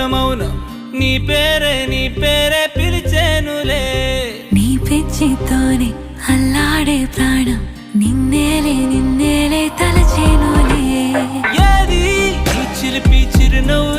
మౌనం నీ పేరే పిలిచేనులే నీ పిచ్చితోనే అల్లాడే ప్రాణం నిన్నేలే తలచేనులే ఏది నీ చిలిపి చిరునవ్వు